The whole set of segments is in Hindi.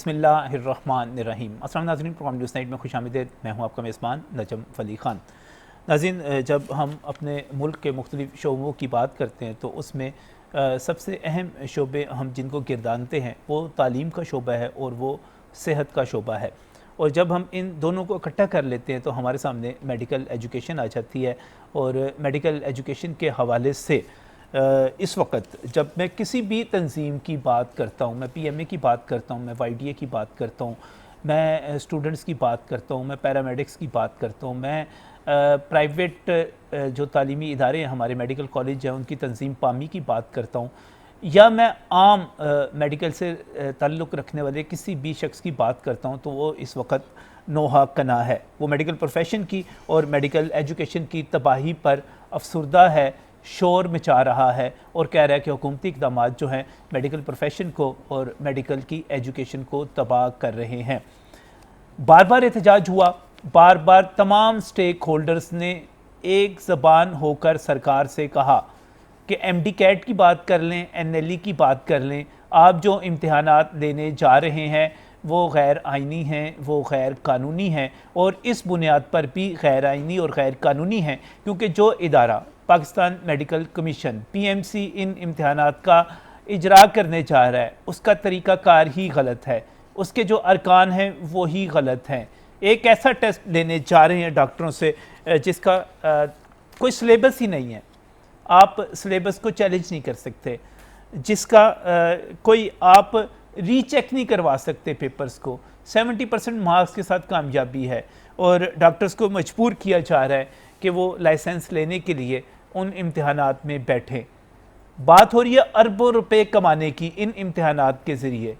बिस्मिल्लाहिर्रहमानिर्रहीम। अस्सलाम नाज़रीन, प्रोग्राम न्यूज़ नाइट में खुशामदीद। मैं हूँ आपका मेज़बान नजम फ़ली ख़ान। नाज़रीन, जब हम अपने मुल्क के मुख्तलिफ़ शोबों की बात करते हैं तो उसमें सबसे अहम शोबे हम जिनको गिरदानते हैं वो तालीम का शोबा है और वो सेहत का शोबा है। और जब हम इन दोनों को इकट्ठा कर लेते हैं तो हमारे सामने मेडिकल एजुकेशन आ जाती है। और मेडिकल एजुकेशन के हवाले से इस वक्त जब मैं किसी भी तंजीम की बात करता हूँ, मैं पीएमए की बात करता हूँ, मैं वाईडीए की बात करता हूँ, मैं स्टूडेंट्स की बात करता हूँ, मैं पैरामेडिक्स की बात करता हूँ, मैं प्राइवेट जो तालीमी इदारे हैं, हमारे मेडिकल कॉलेज हैं, उनकी तंजीम पामी की बात करता हूँ, या मैं आम मेडिकल से ताल्लुक़ रखने वाले किसी भी शख्स की बात करता हूँ, तो वो इस वक्त नोहा कना है। वो मेडिकल प्रोफेशन की और मेडिकल एजुकेशन की तबाही पर अफसरदा है, शोर मचा रहा है और कह रहा है कि हुकूमती इक़दाम जो हैं मेडिकल प्रोफेशन को और मेडिकल की एजुकेशन को तबाह कर रहे हैं। बार बार एहतजाज हुआ, बार बार तमाम स्टेक होल्डर्स ने एक ज़बान होकर सरकार से कहा कि एमडी कैट की बात कर लें, एनएलई की बात कर लें, आप जो इम्तिहानात लेने जा रहे हैं वो गैर आइनी हैं, वो गैर कानूनी हैं और इस बुनियाद पर भी गैर आइनी और गैर कानूनी हैं क्योंकि जो इदारा पाकिस्तान मेडिकल कमीशन पीएमसी इन इम्तिहानात का इजरा करने जा रहा है उसका तरीक़ाकार ही गलत है, उसके जो अरकान हैं वो ही गलत हैं। एक ऐसा टेस्ट लेने जा रहे हैं डॉक्टरों से जिसका कोई सिलेबस ही नहीं है, आप सिलेबस को चैलेंज नहीं कर सकते, जिसका कोई आप रीचेक नहीं करवा सकते पेपर्स को, 70% मार्क्स के साथ कामयाबी है और डॉक्टर्स को मजबूर किया जा रहा है कि वो लाइसेंस लेने के लिए उन इम्तिहानात में बैठें। बात हो रही है अरबों रुपए कमाने की इन इम्तिहानात के ज़रिए,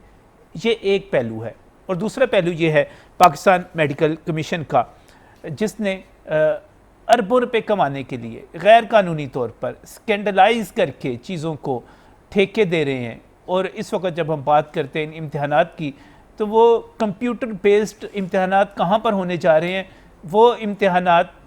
ये एक पहलू है। और दूसरा पहलू ये है पाकिस्तान मेडिकल कमीशन का, जिसने अरबों रुपए कमाने के लिए गैर कानूनी तौर पर स्कैंडलाइज करके चीज़ों को ठेके दे रहे हैं। और इस वक्त जब हम बात करते हैं इन इम्तिहानात की तो वो कंप्यूटर बेस्ड इम्तिहानात कहाँ पर होने जा रहे हैं? वो इम्तिहानात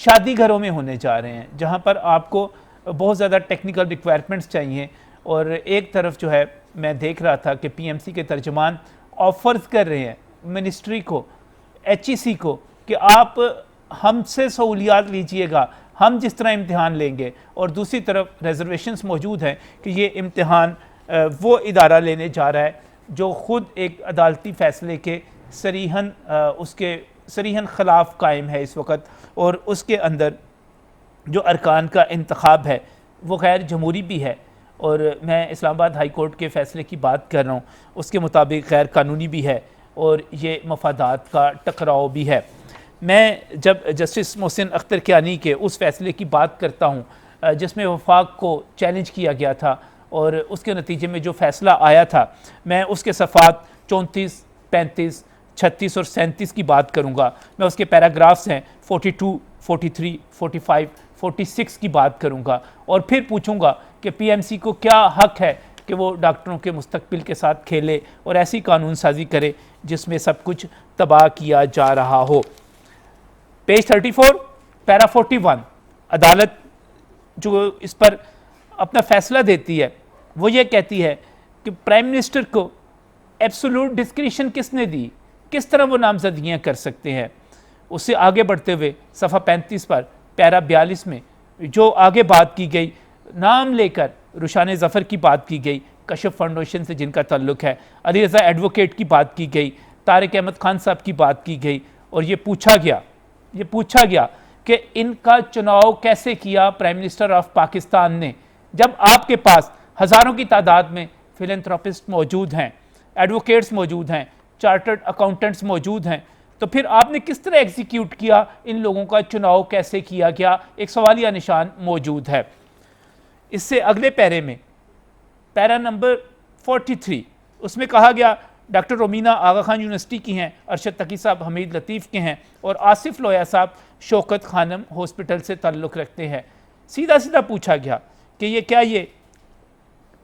शादी घरों में होने जा रहे हैं जहाँ पर आपको बहुत ज़्यादा टेक्निकल रिक्वायरमेंट्स चाहिए। और एक तरफ जो है मैं देख रहा था कि पीएमसी के तर्जमान ऑफ़र्स कर रहे हैं मिनिस्ट्री को, एचईसी को, कि आप हमसे सहूलियात लीजिएगा, हम जिस तरह इम्तिहान लेंगे। और दूसरी तरफ रिजर्वेशंस मौजूद हैं कि ये इम्तिहान वो इदारा लेने जा रहा है जो ख़ुद एक अदालती फ़ैसले के सरीहन ख़िलाफ़ कायम है इस वक्त। और उसके अंदर जो अरकान का इंतखाब है वो गैर जमहूरी भी है। और मैं इस्लामाबाद हाई कोर्ट के फ़ैसले की बात कर रहा हूँ, उसके मुताबिक गैर कानूनी भी है और ये मफादात का टकराव भी है। मैं जब जस्टिस मोहसिन अख्तर कियानी के उस फ़ैसले की बात करता हूँ जिसमें वफाक को चैलेंज किया गया था और उसके नतीजे में जो फ़ैसला आया था, मैं उसके सफ़ात 34, 35, 36 और 37 की बात करूँगा। मैं उसके पैराग्राफ्स हैं 42, 43, 45, 46 की बात करूँगा और फिर पूछूँगा कि पीएमसी को क्या हक़ है कि वो डॉक्टरों के मुस्तकबिल के साथ खेले और ऐसी कानून साजी करे जिसमें सब कुछ तबाह किया जा रहा हो। पेज 34 पैरा 41 अदालत जो इस पर अपना फ़ैसला देती है वो ये कहती है कि प्राइम मिनिस्टर को एब्सोल्यूट डिस्क्रिशन किसने दी, किस तरह वो नामजदगियाँ कर सकते हैं। उससे आगे बढ़ते हुए सफ़ा 35 पर पैरा 42 में जो आगे बात की गई, नाम लेकर रुशान ज़फ़र की बात की गई, कशफ फाउंडेशन से जिनका ताल्लुक़ है, अली रज़ा एडवोकेट की बात की गई, तारिक अहमद खान साहब की बात की गई और ये पूछा गया कि इनका चुनाव कैसे किया प्राइम मिनिस्टर ऑफ पाकिस्तान ने, जब आपके पास हज़ारों की तादाद में फिलैंथ्रोपिस्ट मौजूद हैं, एडवोकेट्स मौजूद हैं, चार्टर्ड अकाउंटेंट्स मौजूद हैं, तो फिर आपने किस तरह एग्जीक्यूट किया, इन लोगों का चुनाव कैसे किया गया, एक सवालिया निशान मौजूद है। इससे अगले पैरे में पैरा नंबर 43 उसमें कहा गया डॉक्टर रोमीना आगा खान यूनिवर्सिटी की हैं, अरशद तकी साहब हमीद लतीफ़ के हैं और आसिफ लोया साहब शौकत खानम हॉस्पिटल से ताल्लुक़ रखते हैं। सीधा सीधा पूछा गया कि ये क्या ये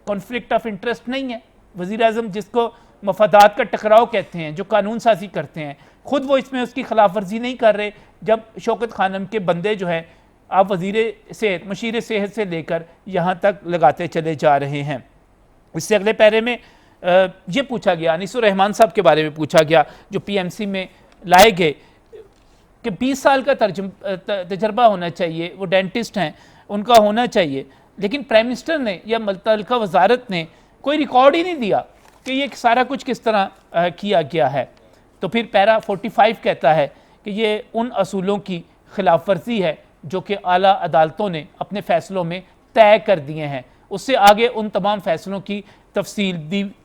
कॉन्फ्लिक्ट ऑफ इंटरेस्ट नहीं है? वज़ीर आज़म जिसको मफादात का टकराव कहते हैं, जो कानून साजी करते हैं, ख़ुद वो इसमें उसकी खिलाफ वर्जी नहीं कर रहे, जब शौकत खानम के बंदे जो हैं आप वज़ीर सेहत, मशीर सेहत से लेकर यहाँ तक लगाते चले जा रहे हैं। इससे अगले पैरे में ये पूछा गया, अनीसुर रहमान साहब के बारे में पूछा गया जो पीएमसी में लाए गए कि 20 साल का तजर्बा होना चाहिए, वो डेंटिस्ट हैं, उनका होना चाहिए, लेकिन प्राइम मिनिस्टर ने या मुतल्लिका वजारत ने कोई रिकॉर्ड ही नहीं दिया कि ये सारा कुछ किस तरह किया गया है। तो फिर पैरा 45 कहता है कि ये उन असूलों की खिलाफ वर्जी है जो कि आला अदालतों ने अपने फ़ैसलों में तय कर दिए हैं, उससे आगे उन तमाम फ़ैसलों की तफसील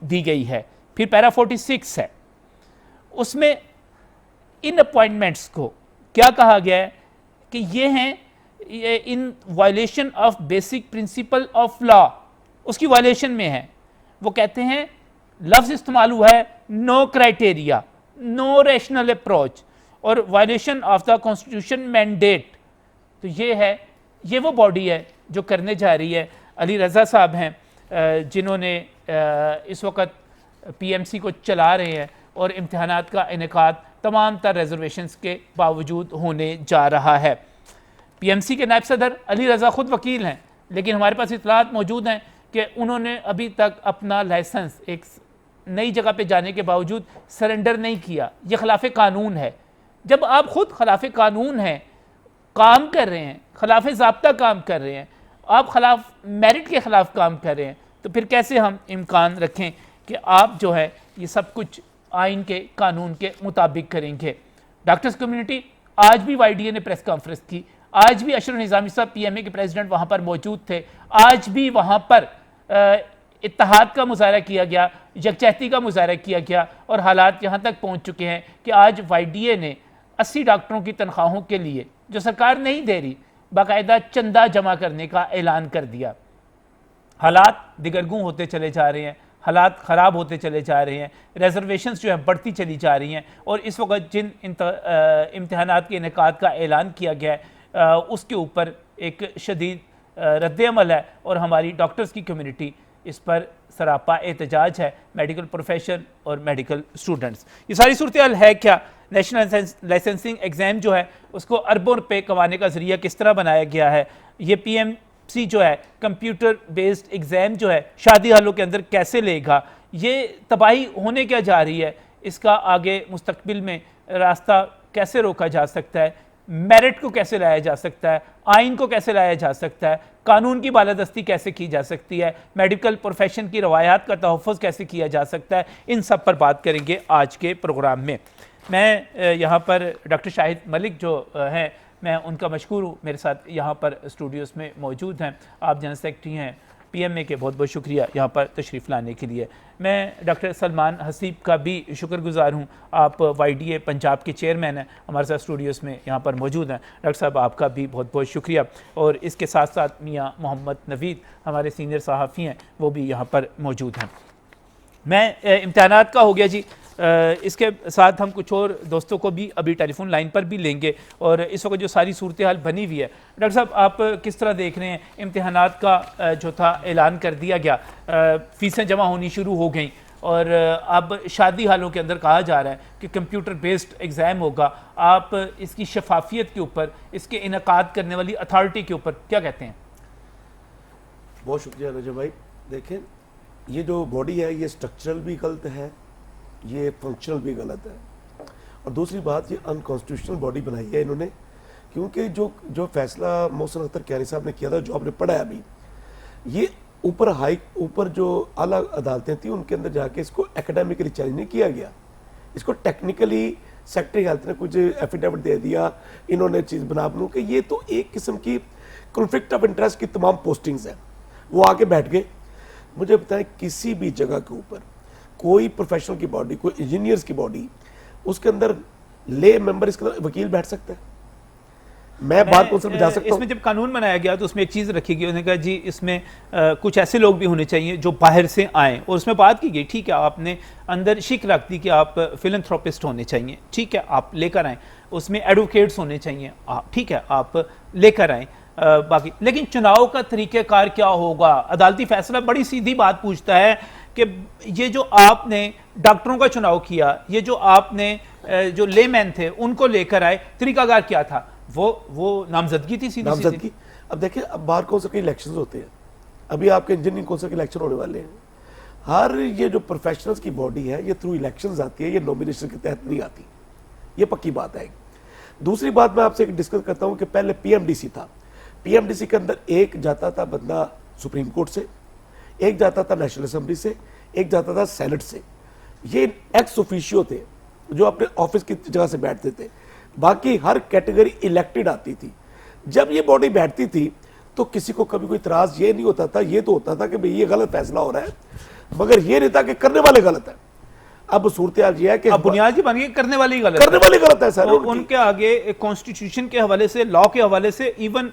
दी गई है। फिर पैरा 46 है, उसमें इन अपॉइंटमेंट्स को क्या कहा गया है कि ये हैं in violation of basic principle of law, उसकी वायलेशन में है। वो कहते हैं लफ्ज़ इस्तेमाल हुआ है no criteria, no rational approach और violation of the constitution mandate. तो ये है, ये वो बॉडी है जो करने जा रही है। अली रज़ा साहब हैं जिन्होंने इस वक्त पीएमसी को चला रहे हैं और इम्तिहानात का इनेकाद तमाम तर रिजर्वेशंस के बावजूद होने जा रहा है। पीएमसी के नायब सदर अली रज़ा ख़ुद वकील हैं, लेकिन हमारे पास इतलात मौजूद हैं कि उन्होंने अभी तक अपना लाइसेंस एक नई जगह पे जाने के बावजूद सरेंडर नहीं किया। ये खिलाफ कानून है। जब आप ख़ुद खिलाफ कानून हैं, काम कर रहे हैं, खिलाफ ज़ाब्ता काम कर रहे हैं, आप खिलाफ मेरिट के ख़िलाफ़ काम कर रहे हैं, तो फिर कैसे हम इम्कान रखें कि आप जो है ये सब कुछ आइन के कानून के मुताबिक करेंगे। डॉक्टर्स कम्युनिटी, आज भी YDA ने प्रेस कॉन्फ्रेंस की, आज भी अशरफ निज़ामी साहब PMA के प्रेसिडेंट वहाँ पर मौजूद थे, आज भी वहाँ पर इत्तेहाद का मुजाहरा किया गया, यकजहती का मुजाहरा किया गया और हालात यहाँ तक पहुँच चुके हैं कि आज YDA ने 80 डॉक्टरों की तनख्वाहों के लिए जो सरकार नहीं दे रही, बाकायदा चंदा जमा करने का ऐलान कर दिया। हालात दिगरगूं होते चले जा रहे हैं, हालात ख़राब होते चले जा रहे हैं, रिजर्वेशंस जो है बढ़ती चली जा रही हैं और इस वक्त जिन इम्तिहानात के इनेकाद का ऐलान किया गया है उसके ऊपर एक शदीद रद्द-ए-अमल है और हमारी डॉक्टर्स की कम्युनिटी इस पर सरापा एहतजाज है, मेडिकल प्रोफेशन और मेडिकल स्टूडेंट्स। ये सारी सूरत हाल है क्या? नेशनल लाइसेंसिंग एग्ज़ाम जो है उसको अरबों रुपये कमाने का ज़रिया किस तरह बनाया गया है? ये PMC जो है कंप्यूटर बेस्ड एग्ज़ाम जो है शादी हालों के अंदर कैसे लेगा? ये तबाही होने क्या जा रही है? इसका आगे मुस्तकबिल में रास्ता कैसे रोका जा सकता है? मेरिट को कैसे लाया जा सकता है? आइन को कैसे लाया जा सकता है? कानून की बालादस्ती कैसे की जा सकती है? मेडिकल प्रोफेशन की रवायात का तहफ़्फ़ुज़ कैसे किया जा सकता है? इन सब पर बात करेंगे आज के प्रोग्राम में। मैं यहाँ पर डॉक्टर शाहिद मलिक जो हैं, मैं उनका मशकूर हूँ, मेरे साथ यहाँ पर स्टूडियोज़ में मौजूद हैं। आप जनरल सेक्रेटरी हैं PMA के, बहुत बहुत शुक्रिया यहाँ पर तशरीफ़ लाने के लिए। मैं डॉक्टर सलमान हसीब का भी शुक्रगुज़ार हूँ, आप YDA पंजाब के चेयरमैन हैं, हमारे साथ स्टूडियोज़ में यहाँ पर मौजूद हैं। डॉक्टर साहब आपका भी बहुत बहुत शुक्रिया। और इसके साथ साथ मियाँ मोहम्मद नवीद हमारे सीनियर सहाफ़ी हैं, वो भी यहाँ पर मौजूद हैं। मैं इम्तिहानात का हो गया जी, इसके साथ हम कुछ और दोस्तों को भी अभी टेलीफोन लाइन पर भी लेंगे और इस वक्त जो सारी सूरत हाल बनी हुई है, डॉक्टर साहब आप किस तरह देख रहे हैं? इम्तिहानात का जो था ऐलान कर दिया गया, फ़ीसें जमा होनी शुरू हो गई और अब शादी हालों के अंदर कहा जा रहा है कि कंप्यूटर बेस्ड एग्ज़ाम होगा। आप इसकी शफाफियत के ऊपर, इसके इनकाद करने वाली अथॉरिटी के ऊपर क्या कहते हैं? बहुत शुक्रिया रजब भाई। देखें, ये जो बॉडी है ये स्ट्रक्चरल भी गलत है, ये फंक्शनल भी गलत है और दूसरी बात ये अनकॉन्स्टिट्यूशनल बॉडी बनाई है इन्होंने, क्योंकि जो फैसला मोहसिन अख्तर कियानी साहब ने किया था, जो आपने पढ़ा है अभी, ये ऊपर जो आला अदालतें थी उनके अंदर जाके इसको एकेडमिकली चैलेंज नहीं किया गया, इसको टेक्निकली सेक्रेटरी हेल्थ ने कुछ एफिडेविट दे दिया, इन्होंने चीज़ बना बनू कि ये तो एक किस्म की कॉन्फ्लिक्ट ऑफ इंटरेस्ट की तमाम पोस्टिंग्स हैं। वो आके बैठ गए। मुझे बताएं, किसी भी जगह के ऊपर कोई प्रोफेशनल की बॉडी, कोई इंजीनियर्स की बॉडी, उसके अंदर ले मेंबर, इसके अंदर वकील बैठ सकता है? मैं बात कौन सा जा सकता हूं? इसमें जब कानून बनाया गया तो उसमें एक चीज़ रखी गई, उन्होंने कहा जी इसमें कुछ ऐसे लोग भी होने चाहिए जो बाहर से आएँ, और उसमें बात की गई, ठीक है आपने अंदर शिक रख दी कि आप फिलंथ्रोपिस्ट होने चाहिए, ठीक है आप लेकर आएँ, उसमें एडवोकेट्स होने चाहिए, ठीक है आप लेकर आएँ, बाकी लेकिन चुनाव का तरीक़ेकार क्या होगा? अदालती फैसला बड़ी सीधी बात पूछता है कि ये जो आपने डॉक्टरों का चुनाव किया, ये जो आपने जो लेमैन थे उनको लेकर आए, तरीकाकार क्या था? वो नामजदगी थी, सीधी नामजदगी। अब देखिए, अब बार कौंसिल के इलेक्शंस होते हैं, अभी आपके इंजीनियरिंग कौंसिल के इलेक्शन होने वाले हैं, हर ये जो प्रोफेशनल्स की बॉडी है ये थ्रू इलेक्शंस आती है, ये नॉमिनेशन के तहत नहीं आती, ये पक्की बात है। दूसरी बात मैं आपसे डिस्कस करता हूं कि पहले पीएमडीसी था, पीएमडीसी के अंदर एक जाता था बंदा सुप्रीम कोर्ट से, एक जाता था नेशनल असेंबली से, एक जाता था सेनेट से। ये एक्स ऑफिशियो थे जो अपने ऑफिस की जगह से बैठते थे, बाकी हर कैटेगरी इलेक्टेड आती थी। जब ये बॉडी बैठती थी तो किसी को कभी कोई इतराज ये नहीं होता था, ये तो होता था कि भाई ये गलत फैसला हो रहा है, मगर ये नहीं था कि करने वाले गलत है। अब सूरत हाल ये है कि बुनियाद बन गई करने वाली गलत करने वाली गलत है सर। उनके आगे कॉन्स्टिट्यूशन के हवाले से, लॉ के हवाले से, इवन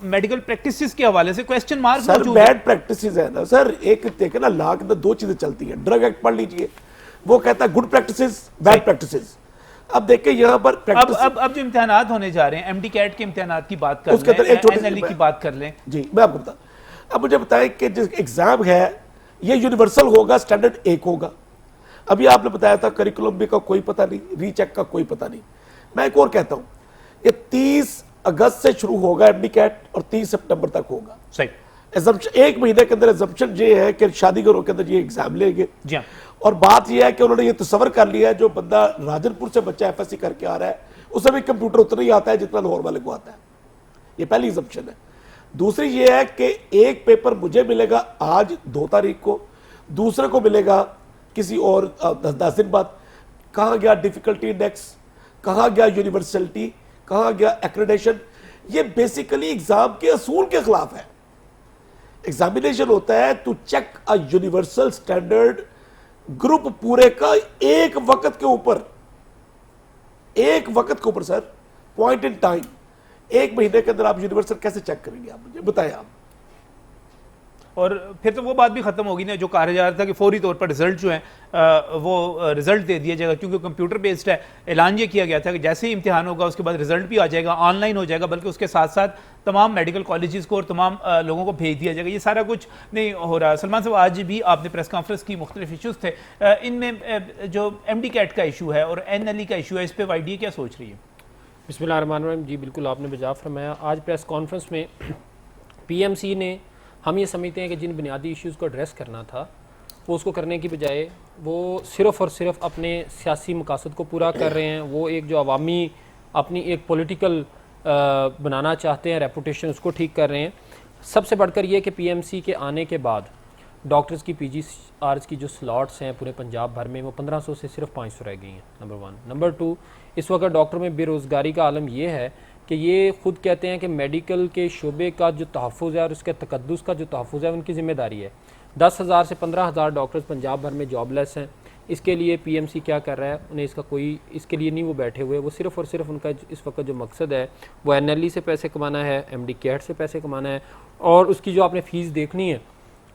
मेडिकल प्रैक्टिसेस के हवाले से question mark sir bad practices है ना सर। एक देखे ना, लॉ के अंदर दो चीजें चलती है, ड्रग एक्ट पढ़ लीजिए, वो कहता है गुड प्रैक्टिसेस, बैड प्रैक्टिसेस। अब देखिए यहाँ पर अब जो इम्तिहानात होने जा रहे हैं, एमडी कैट के इम्तिहानात की बात कर लें, एनएलई की बात कर लें। जी मैं आपको बता, अब मुझे बताएं कि जो एग्जाम है ये यूनिवर्सल होगा, स्टैंडर्ड एक होगा। अभी आपने बताया था करिकुलम भी का कोई पता नहीं, रीचेक का कोई पता नहीं। मैं एक और कहता हूं, ये 30 अगस्त से शुरू होगा एमडी कैट और 30 सितंबर तक होगा। सही एजम्पशन एक महीने के अंदर एजम्पशन ये है कि शादी घरों के अंदर ये एग्जाम लेंगे। जी हाँ। और बात यह है कि उन्होंने ये तस्वर कर लिया है, जो बंदा राजनपुर से बच्चा एफएससी करके आ रहा है उसे भी कंप्यूटर उतना ही आता है जितना लाहौर वाले को आता है। ये पहली एजम्पशन है। दूसरी ये है कि एक पेपर मुझे मिलेगा आज 2 तारीख को, दूसरे को मिलेगा किसी और 10 दिन बाद। कहाँ गया डिफिकल्टी इंडेक्स, कहाँ गया यूनिवर्सलिटी, कहाँ गया एक्रेडिटेशन? ये बेसिकली एग्जाम के असूल के खिलाफ है। एग्जामिनेशन होता है to check a universal standard group पूरे का एक वक्त के ऊपर, सर, पॉइंट इन टाइम। एक महीने के अंदर आप यूनिवर्सल कैसे चेक करेंगे? आप मुझे बताएं आप। और फिर तो वो बात भी खत्म होगी ना जो कहा जा रहा था कि फौरी तौर पर रिजल्ट जो है वो रिजल्ट दे दिया जाएगा, क्योंकि कंप्यूटर बेस्ड है। ऐलान ये किया गया था कि जैसे ही इम्तिहान होगा उसके बाद रिजल्ट भी आ जाएगा, ऑनलाइन हो जाएगा, बल्कि उसके साथ साथ तमाम मेडिकल कॉलेजेस को और तमाम लोगों को भेज दिया जाएगा। ये सारा कुछ नहीं हो रहा। सलमान साहब, आज भी आपने प्रेस कॉन्फ्रेंस की, मुख्तलिफ इशूज़ थे, इनमें जो एमडी कैट का इशू है और एनएलई का इशू है, इस पर वाईडीए क्या सोच रही है? बिस्मिल्लाहिर्रहमानिर्रहीम। जी बिल्कुल आपने बजा फरमाया। आज प्रेस कॉन्फ्रेंस में पीएमसी ने, हम ये समझते हैं कि जिन बुनियादी इश्यूज़ को एड्रेस करना था वो उसको करने की बजाय वो सिर्फ़ और सिर्फ अपने सियासी मकासद को पूरा कर रहे हैं। वो एक जो अवामी अपनी एक पॉलिटिकल बनाना चाहते हैं रेपुटेशन, उसको ठीक कर रहे हैं। सबसे बढ़कर ये कि पीएमसी के आने के बाद डॉक्टर्स की पीजीआरएस की जो स्लॉट्स हैं पूरे पंजाब भर में, वो 1500 से सिर्फ 500 रह गई हैं, नंबर 1। नंबर 2, इस वक्त डॉक्टर में बेरोज़गारी का आलम ये है कि ये खुद कहते हैं कि मेडिकल के शोबे का जो तहफ़्फ़ुज़ है और उसके तकद्दुस का जो तहफ़्फ़ुज़ है उनकी ज़िम्मेदारी है। 10,000 से 15,000 डॉक्टर्स पंजाब भर में जॉबलेस हैं। इसके लिए पीएमसी क्या कर रहा है? उन्हें इसका कोई, इसके लिए नहीं वो बैठे हुए, वो सिर्फ़ और सिर्फ उनका इस वक्त जो मकसद है वो एनएलई से पैसे कमाना है, एमडी कैट से पैसे कमाना है। और उसकी जो आपने फ़ीस देखनी है,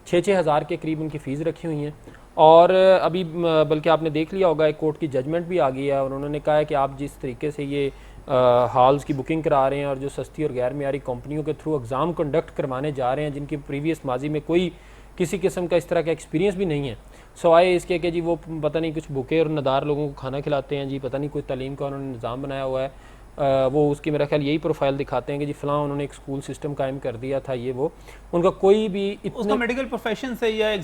6-6 हज़ार के करीब उनकी फ़ीस रखी हुई हैं। और अभी बल्कि आपने देख लिया होगा, एक कोर्ट की जजमेंट भी आ गई है और उन्होंने कहा है कि आप जिस तरीके से ये हॉल्स की बुकिंग करा रहे हैं और जो सस्ती और गैर मियारी कंपनियों के थ्रू एग्ज़ाम कंडक्ट करवाने जा रहे हैं जिनकी प्रीवियस माजी में कोई किसी किस्म का इस तरह का एक्सपीरियंस भी नहीं है, सवाए इसके कि जी वो पता नहीं कुछ भूखे और नदार लोगों को खाना खिलाते हैं, जी पता नहीं कोई तालीम का उन्होंने निज़ाम बनाया हुआ है। वो उसकी मेरा ख्याल यही प्रोफाइल दिखाते हैं कि जी फ़लाँ उन्होंने एक स्कूल सिस्टम कायम कर दिया था, ये वो। उनका कोई भी उसका मेडिकल प्रोफेशन से या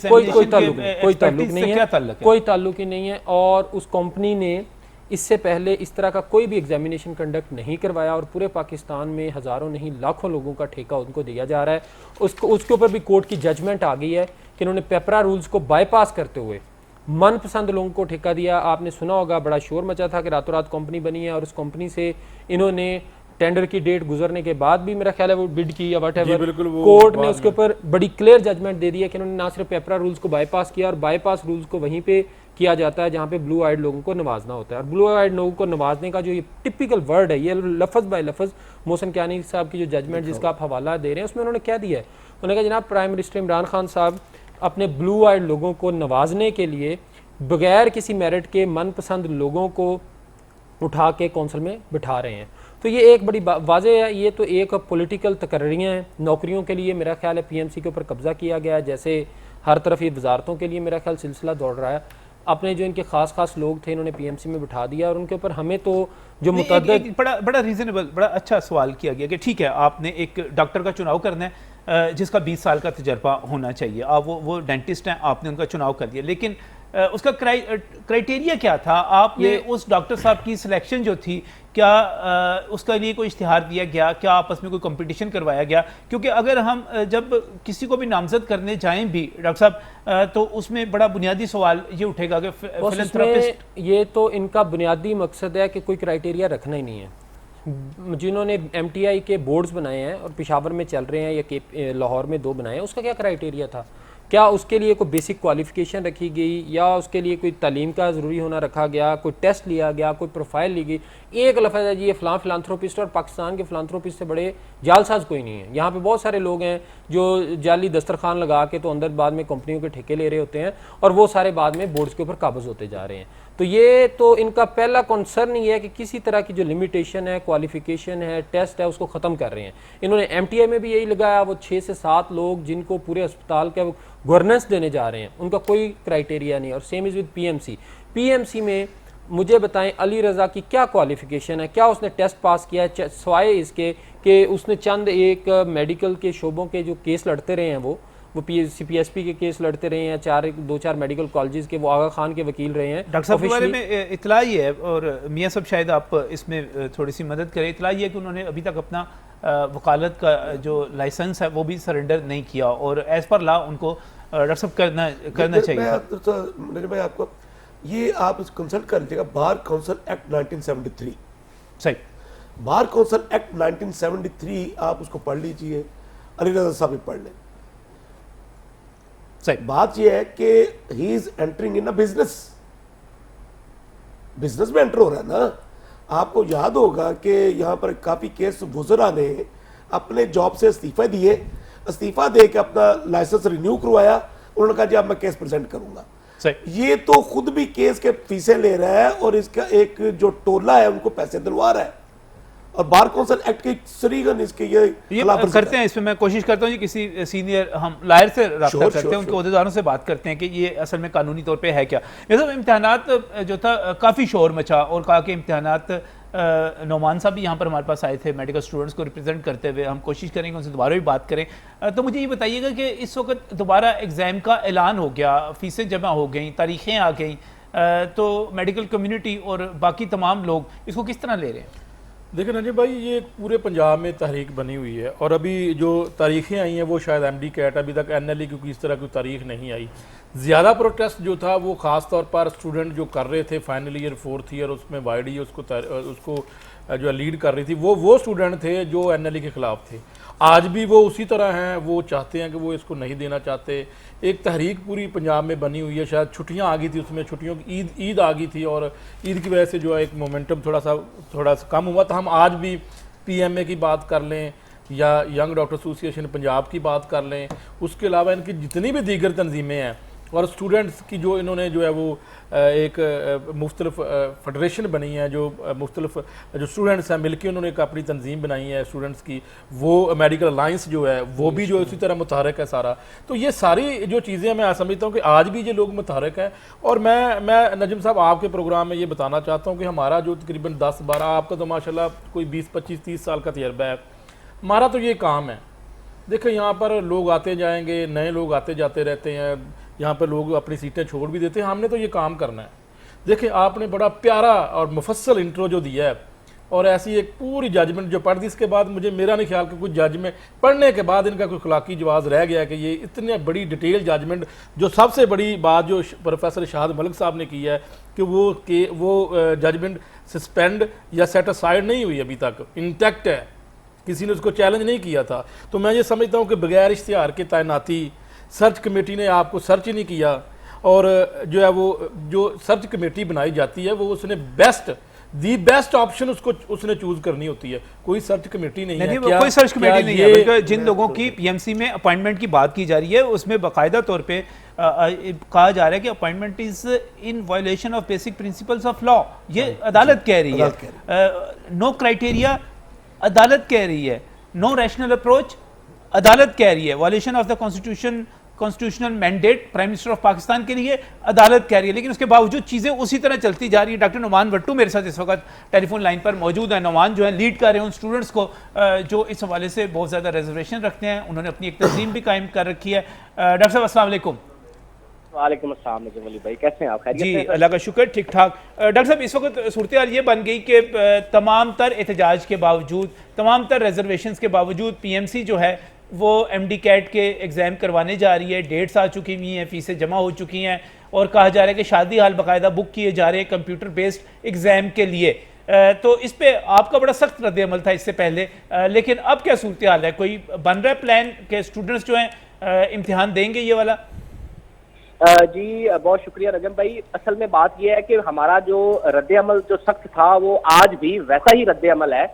कोई ताल्लुक ही नहीं है। और उस कंपनी ने इससे पहले इस तरह का कोई भी एग्जामिनेशन कंडक्ट नहीं करवाया और पूरे पाकिस्तान में हज़ारों नहीं लाखों लोगों का ठेका उनको दिया जा रहा है। उसके ऊपर भी कोर्ट की जजमेंट आ गई है कि इन्होंने पेपरा रूल्स को बाईपास करते हुए मनपसंद लोगों को ठेका दिया। आपने सुना होगा, बड़ा शोर मचा था कि रातों रात कंपनी बनी है और उस कंपनी से इन्होंने टेंडर की डेट गुजरने के बाद भी मेरा ख्याल है वो बिड की या व्हाटएवर, कोर्ट ने उसके ऊपर बड़ी क्लियर जजमेंट दे दी है कि इन्होंने ना सिर्फ पेपरा रूल्स को बाईपास किया, और बाईपास रूल्स को वहीं पे किया जाता है जहाँ पे ब्लू आइड लोगों को नवाजना होता है। और ब्लू आइड लोगों को नवाजने का जो ये टिपिकल वर्ड है, ये लफ्ज़ बाय लफ्ज़ मोहसिन कियानी साहब की जो जजमेंट जिसका आप हवाला दे रहे हैं उसमें उन्होंने क्या दिया है, उन्होंने कहा जनाब प्राइम मिनिस्टर इमरान खान साहब अपने ब्लू आइड लोगों को नवाजने के लिए बगैर किसी मेरिट के मनपसंद लोगों को उठा के कौंसिल में बिठा रहे हैं। तो ये एक बड़ी वाज़ेह है, ये तो एक पॉलिटिकल तकर्रियाँ हैं। नौकरियों के लिए मेरा ख्याल है पीएमसी के ऊपर कब्जा किया गया है, जैसे हर तरफ ये वजारतों के लिए मेरा ख्याल सिलसिला दौड़ रहा है। अपने जो इनके खास लोग थे इन्होंने पीएमसी में बिठा दिया और उनके ऊपर हमें तो जो मुतअद्दिद बड़ा रीजनेबल, बड़ा अच्छा सवाल किया गया कि ठीक है आपने एक डॉक्टर का चुनाव करना है, जिसका 20 साल का तजर्बा होना चाहिए। आप वो डेंटिस्ट हैं, आपने उनका चुनाव कर दिया, लेकिन उसका क्राइटेरिया क्या था? आपने उस डॉक्टर साहब की सिलेक्शन जो थी, क्या उसका लिए कोई इश्तिहार दिया गया? क्या आपस में कोई कंपटीशन करवाया गया? क्योंकि अगर हम जब किसी को भी नामजद करने जाएं भी डॉक्टर साहब, तो उसमें बड़ा बुनियादी सवाल ये उठेगा कि फिलैंथ्रोपिस्ट, ये तो इनका बुनियादी मकसद है कि कोई क्राइटेरिया रखना ही नहीं है। जिन्होंने MTI के बोर्ड्स बनाए हैं और पेशावर में चल रहे हैं या लाहौर में 2 बनाए हैं, उसका क्या क्राइटेरिया था? क्या उसके लिए कोई बेसिक क्वालिफिकेशन रखी गई या उसके लिए कोई तालीम का ज़रूरी होना रखा गया, कोई टेस्ट लिया गया, कोई प्रोफाइल ली गई? एक लफ्ज़ है जी ये फ़लाँ फिलांथ्रोपिस्ट, और पाकिस्तान के फिलांथ्रोपिस्ट से बड़े जालसाज कोई नहीं है। यहाँ पे बहुत सारे लोग हैं जो जाली दस्तरखान लगा के तो अंदर बाद में कंपनियों के ठेके ले रहे होते हैं, और वो सारे बाद में बोर्ड्स के ऊपर काबज़ होते जा रहे हैं। तो ये तो इनका पहला कंसर्न ही है कि किसी तरह की जो लिमिटेशन है, क्वालिफिकेशन है, टेस्ट है, उसको ख़त्म कर रहे हैं। इन्होंने MTI में भी यही लगाया, वो 6 से 7 लोग जिनको पूरे अस्पताल का गवर्नेंस देने जा रहे हैं, उनका कोई क्राइटेरिया नहीं। और सेम इज़ विद PMC में मुझे बताएं अली रज़ा की क्या क्वालिफिकेशन है? क्या उसने टेस्ट पास किया है, सवाए इसके कि उसने चंद एक मेडिकल के शोबों के जो केस लड़ते रहे हैं, वो CPSP के केस लड़ते रहे हैं, 2-4 मेडिकल कॉलेजेस के, वो आगा खान के वकील रहे हैं। डॉक्टर साहब के बारे में इतला ये है, और मियाँ साहब शायद आप इसमें थोड़ी सी मदद करें, इतला ये है कि उन्होंने अभी तक अपना वकालत का जो लाइसेंस है वो भी सरेंडर नहीं किया, और एज पर लॉ उनको डॉक्टर साहब करना चाहिए। भाई आपको ये आप कंसल्ट कर लीजिएगा बार काउंसिल एक्ट 1973। सही, बार काउंसिल एक्ट 1973 आप उसको पढ़ लीजिए, अली रज़ा साहब भी पढ़ लें। सही बात यह है कि he is entering in a business में एंटर हो रहा है ना। आपको याद होगा कि यहाँ पर काफी केस वुज़रा ने अपने जॉब से इस्तीफा दे के अपना लाइसेंस रिन्यू करवाया। उन्होंने कहा जी अब मैं केस प्रेजेंट करूंगा। ये तो खुद भी केस के फीसें ले रहा है और इसका एक जो टोला है उनको पैसे दिलवा रहा है, और बार काउंसिल एक्ट के सरीगन इसके ये करते हैं। इसमें मैं कोशिश करता हूँ कि किसी सीनियर हम लायर से रब्ता करते हैं, उनके अहदेदारों से बात करते हैं कि ये असल में कानूनी तौर पे है क्या। ये सब इम्तिहानात जो था काफ़ी शोर मचा, और कहा कि इम्तिहानात नौमान साहब भी यहाँ पर हमारे पास आए थे मेडिकल स्टूडेंट्स को रिप्रेजेंट करते हुए, हम कोशिश करेंगे उनसे दोबारा भी बात करें। तो मुझे ये बताइएगा कि इस वक्त दोबारा एग्ज़ाम का ऐलान हो गया, फ़ीसें जमा हो गई, तारीखें आ गई, तो मेडिकल कम्युनिटी और बाकी तमाम लोग इसको किस तरह ले रहे हैं? देखिए नजीब भाई, ये पूरे पंजाब में तहरीक बनी हुई है, और अभी जो तारीखें आई हैं वो शायद MD कैट, अभी तक NLE क्योंकि इस तरह की तारीख नहीं आई। ज़्यादा प्रोटेस्ट जो था वो ख़ास तौर पर स्टूडेंट जो कर रहे थे फाइनल ईयर 4th ईयर, उसमें YD उसको जो लीड कर रही थी, वो स्टूडेंट थे जो NLE के ख़िलाफ़ थे। आज भी वो उसी तरह हैं, वो चाहते हैं कि वो इसको नहीं देना चाहते। एक तहरीक पूरी पंजाब में बनी हुई है। शायद छुट्टियां आ गई थी, उसमें छुट्टियों की ईद आ गई थी, और ईद की वजह से जो है एक मोमेंटम थोड़ा सा कम हुआ था। हम आज भी PMA की बात कर लें या यंग डॉक्टर एसोसिएशन पंजाब की बात कर लें, उसके अलावा इनकी जितनी भी दीगर तंजीमें हैं और स्टूडेंट्स की जो इन्होंने जो है वो एक मुख्तलिफ फेडरेशन बनी है, जो मुख्तलिफ जो स्टूडेंट्स हैं मिलकर उन्होंने एक अपनी तंजीम बनाई है स्टूडेंट्स की, वो मेडिकल अलाइंस जो है वो भी जो इसी तरह मुतहरक है सारा। तो ये सारी जो चीज़ें मैं समझता हूँ कि आज भी ये लोग मुतहरक हैं। और मैं नजम साहब आपके प्रोग्राम में ये बताना चाहता हूँ कि हमारा जो तकरीबन 10-12, आपका तो माशाल्लाह कोई 20-25-30 साल का तजर्बा है, हमारा तो ये काम है। देखो यहाँ पर लोग आते जाएंगे, नए लोग आते जाते रहते हैं, यहाँ पर लोग अपनी सीटें छोड़ भी देते हैं, हमने तो ये काम करना है। देखिए आपने बड़ा प्यारा और मुफस्सल इंट्रो जो दिया है, और ऐसी एक पूरी जजमेंट जो पढ़ दी, इसके बाद मुझे मेरा नहीं ख्याल कि कुछ जजमेंट पढ़ने के बाद इनका कोई अखलाकी जवाब रह गया कि ये इतनी बड़ी डिटेल जजमेंट। जो सबसे बड़ी बात जो प्रोफेसर शाहद मलिक साहब ने की है कि वो जजमेंट सस्पेंड या सेट असाइड नहीं हुई, अभी तक इंटैक्ट है, किसी ने उसको चैलेंज नहीं किया था। तो मैं ये समझता हूँ कि बगैर इश्तिहार के तैनाती, सर्च कमेटी ने आपको सर्च ही नहीं किया, और जो है वो जो सर्च कमेटी बनाई जाती है वो उसने दी बेस्ट ऑप्शन उसने चूज करनी होती है। कोई सर्च कमेटी नहीं है, कोई सर्च कमेटी नहीं है, बल्कि जिन लोगों की PMC में अपॉइंटमेंट की बात की जा रही है उसमें बाकायदा तौर पे कहा जा रहा है कि appointment is in violation of basic principles of law. ये अदालत कह रही है। नो क्राइटेरिया अदालत कह रही है, नो रैशनल अप्रोच अदालत कह रही है, violation of the constitution constitutional mandate prime minister of Pakistan के लिए, अदालत कह रही है, लेकिन उसके बावजूद चीज़ें उसी तरह चलती जा रही है। डॉक्टर नुमान भट्टू मेरे साथ इस वक्त टेलीफोन लाइन पर मौजूद है। नुमान जो है लीड कर रहे हैं उन स्टूडेंट्स को जो इस हवाले से बहुत ज़्यादा रिजर्वेशन रखते हैं, उन्होंने अपनी एक तंजीम भी कायम कर रखी है। डॉक्टर साहब अस्सलाम वालेकुम। वालेकुम अस्सलाम नजम अली भाई, कैसे हैं आप? खैरियत जी से हैं सर? अल्लाह का शुक्र, ठीक ठाक। डॉक्टर साहब इस वक्त सूरत हाल ये बन गई कि तमाम तर एहतजाज के बावजूद, तमाम तर रिजर्वेशंस के बावजूद पीएमसी जो है वो एमडी कैट के एग्ज़ाम करवाने जा रही है। डेट्स आ चुकी हुई हैं, फीसें जमा हो चुकी हैं और कहा जा रहा है कि शादी हाल बाकायदा बुक किए जा रहे हैं कंप्यूटर बेस्ड एग्ज़ाम के लिए। तो इस पे आपका बड़ा सख्त रद्द अमल था इससे पहले, लेकिन अब क्या सूरत हाल है? कोई बन रहा है प्लान कि स्टूडेंट्स जो हैं इम्तिहान देंगे ये वाला? जी बहुत शुक्रिया नजम भाई। असल में बात यह है कि हमारा जो रद्द अमल जो सख्त था वो आज भी वैसा ही रद्द अमल है।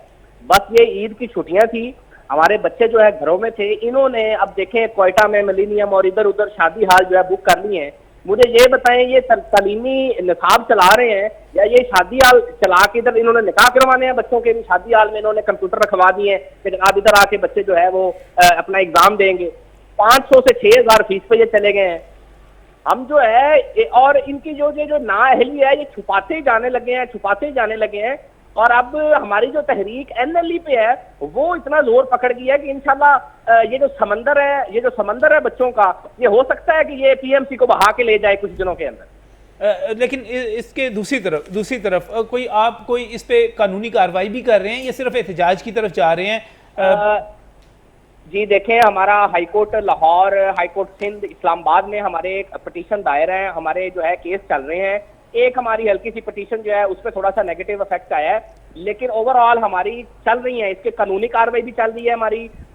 बस ये ईद की छुट्टियां थी, हमारे बच्चे जो है घरों में थे, इन्होंने अब देखें क्वेटा में मिलीनियम और इधर उधर शादी हाल जो है बुक कर ली है। मुझे ये बताएं, ये तालीमी निसाब चला रहे हैं या ये शादी हाल चला के इधर इन्होंने निकाह करवाने हैं बच्चों के भी? शादी हाल में इन्होंने कंप्यूटर रखवा दिए हैं कि जनाब इधर आके बच्चे जो है वो अपना एग्जाम देंगे। 500 से 6000 फीस पे ये चले गए हैं। हम जो है और इनकी जो नाअहली है ये छुपाते ही जाने लगे हैं और अब हमारी जो तहरीक एनएलई पे है वो इतना जोर पकड़ गई है कि इंशाल्लाह ये जो समंदर है बच्चों का, ये हो सकता है कि ये पीएमसी को बहा के ले जाए कुछ दिनों के अंदर। लेकिन इसके दूसरी तरफ कोई इस पे कानूनी कार्रवाई भी कर रहे हैं या सिर्फ एहतजाज की तरफ जा रहे हैं? जी देखें, हमारा हाईकोर्ट लाहौर, हाईकोर्ट सिंध, इस्लामाबाद में हमारे एक पिटीशन दायर है, हमारे जो है केस चल रहे हैं। एक हमारी हल्की सी पिटीशन जो है उस पर थोड़ा सा नेगेटिव इफेक्ट आया है, लेकिन ओवरऑल हमारी चल रही है, इसके कानूनी कार्रवाई भी चल रही है।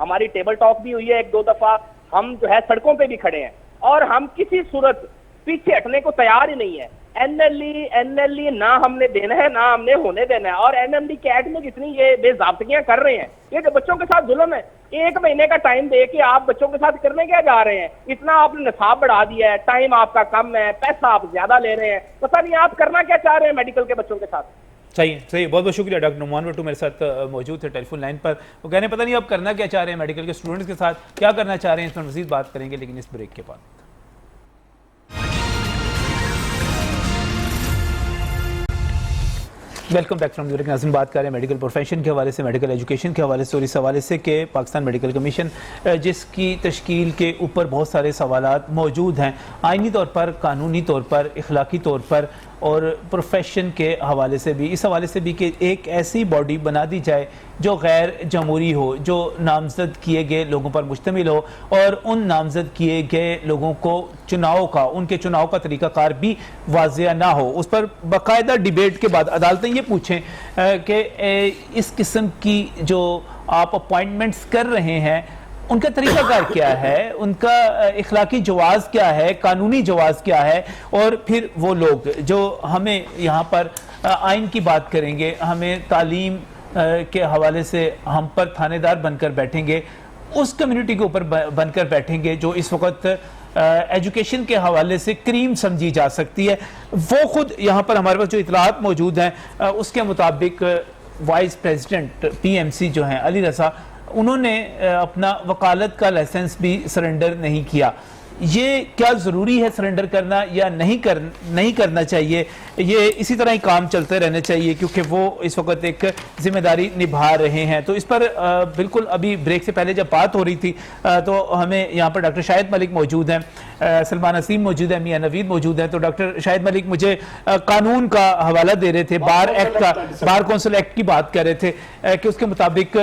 हमारी टेबल टॉक भी हुई है 1-2 दफा। हम जो है सड़कों पे भी खड़े हैं और हम किसी सूरत पीछे हटने को तैयार ही नहीं है। एनएलई ना हमने देना है ना हमने होने देना है। और एनएमडी कैट में जितनी ये बेजाब्तियां कर रहे हैं, ये जो बच्चों के साथ जुल्म है, 1 महीने का टाइम दे के आप बच्चों के साथ करने क्या जा रहे हैं? इतना आपने निसाब बढ़ा दिया है, टाइम आपका कम है, पैसा आप ज्यादा ले रहे हैं, पता नहीं आप करना क्या चाह रहे हैं मेडिकल के बच्चों के साथ। सही, बहुत बहुत शुक्रिया। डॉक्टर नुमान भट्टू मेरे साथ मौजूद थे टेलीफोन लाइन पर। वो कहने पता नहीं आप करना क्या चाह रहे हैं, मेडिकल के स्टूडेंट्स के साथ क्या करना चाह रहे हैं, इस पर मज़ीद बात करेंगे लेकिन इस ब्रेक के बाद। Welcome back from uric Nazim. बात कर रहे हैं मेडिकल प्रोफेशन के हवाले से, मेडिकल एजुकेशन के हवाले से और इस हवाले से कि पाकिस्तान मेडिकल कमीशन जिसकी तश्कील के ऊपर बहुत सारे सवालात मौजूद हैं, आइनी तौर पर, कानूनी तौर पर, इखलाकी तौर पर और प्रोफेशन के हवाले से भी, इस हवाले से भी कि एक ऐसी बॉडी बना दी जाए जो गैर जमहूरी हो, जो नामजद किए गए लोगों पर मुश्तमिल हो और उन नामजद किए गए लोगों को उनके चुनाव का तरीक़ाकार भी वाज़ेह ना हो। उस पर बाकायदा डिबेट के बाद अदालतें ये पूछें कि इस किस्म की जो आप अपॉइंटमेंट्स कर रहे हैं उनका तरीक़ाकार क्या है, उनका इखलाकी जवाज़ क्या है, कानूनी जवाज़ क्या है, और फिर वो लोग जो हमें यहाँ पर आइन की बात करेंगे, हमें तालीम के हवाले से हम पर थानेदार बनकर बैठेंगे, उस कम्युनिटी के ऊपर बनकर बैठेंगे जो इस वक्त एजुकेशन के हवाले से क्रीम समझी जा सकती है। वो खुद यहाँ पर हमारे पास जो इतलात मौजूद हैं उसके मुताबिक वाइस प्रेसिडेंट पीएमसी जो हैं अली रज़ा, उन्होंने अपना वकालत का लाइसेंस भी सरेंडर नहीं किया। ये क्या ज़रूरी है सरेंडर करना या नहीं करना चाहिए? ये इसी तरह ही काम चलते रहने चाहिए क्योंकि वो इस वक्त एक जिम्मेदारी निभा रहे हैं। तो इस पर बिल्कुल अभी ब्रेक से पहले जब बात हो रही थी तो हमें यहाँ पर डॉक्टर शाहिद मलिक मौजूद हैं, सलमान असीम मौजूद है, मियाँ नवीद मौजूद हैं। तो डॉक्टर शाहिद मलिक मुझे कानून का हवाला दे रहे थे, बार एक्ट का, बार कौंसिल एक्ट की बात कर रहे थे कि उसके मुताबिक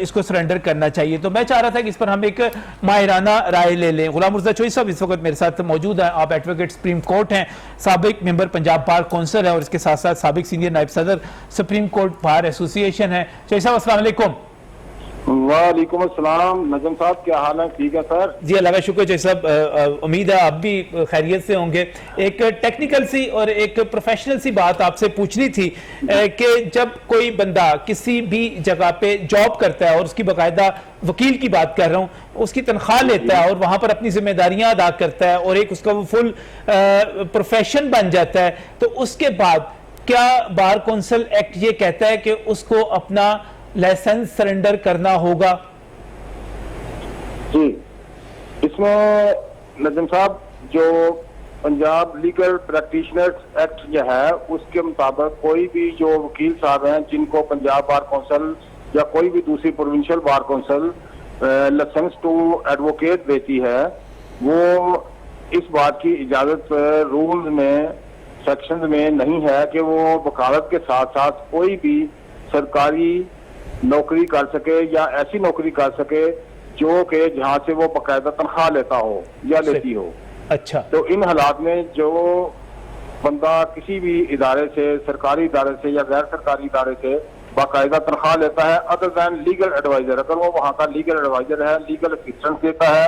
इसको सरेंडर करना चाहिए। तो मैं चाह रहा था कि इस पर हम एक माहिराना राय ले लें। गुलाम मुर्तज़ा चोई साहब इस वक्त मेरे साथ मौजूद हैं, आप एडवोकेट सुप्रीम कोर्ट हैं, साबिक मेंबर पंजाब बार कौंसिल है और इसके साथ साथ साबिक सीनियर नायब सदर सुप्रीम कोर्ट बार एसोसिएशन है। चोई साहब अस्सलाम वालेकुम। वालेकुम अस्सलाम। नजम साहब क्या हाल है? ठीक है सर जी, अल्लाह का शुक्र। जैसे सब उम्मीद है आप भी खैरियत से होंगे। एक टेक्निकल सी और एक प्रोफेशनल सी बात आपसे पूछनी थी कि जब कोई बंदा किसी भी जगह पे जॉब करता है और उसकी बाकायदा वकील की बात कर रहा हूँ, उसकी तनख्वाह लेता है और वहाँ पर अपनी जिम्मेदारियाँ अदा करता है और एक उसका वो फुल प्रोफेशन बन जाता है, तो उसके बाद क्या बार कौंसिल एक्ट ये कहता है कि उसको अपना लाइसेंस सरेंडर करना होगा? जी, इसमें नजम साहब, जो पंजाब लीगल प्रैक्टिशनर्स एक्ट जो है उसके मुताबिक कोई भी जो वकील साहब हैं जिनको पंजाब बार काउंसिल या कोई भी दूसरी provincial bar council licence to advocate देती है, वो इस बात की इजाजत रूल्स में सेक्शन में नहीं है कि वो वकालत के साथ साथ कोई भी सरकारी नौकरी कर सके या ऐसी नौकरी कर सके जो कि जहां से वो बाकायदा तनख्वाह लेता हो या लेती हो। अच्छा, तो इन हालात में जो बंदा किसी भी इदारे से, सरकारी इदारे से या गैर सरकारी इदारे से बाकायदा तनख्वाह लेता है अदर दैन लीगल एडवाइजर, अगर वो वहाँ का लीगल एडवाइजर है, लीगल असिस्टेंस देता है,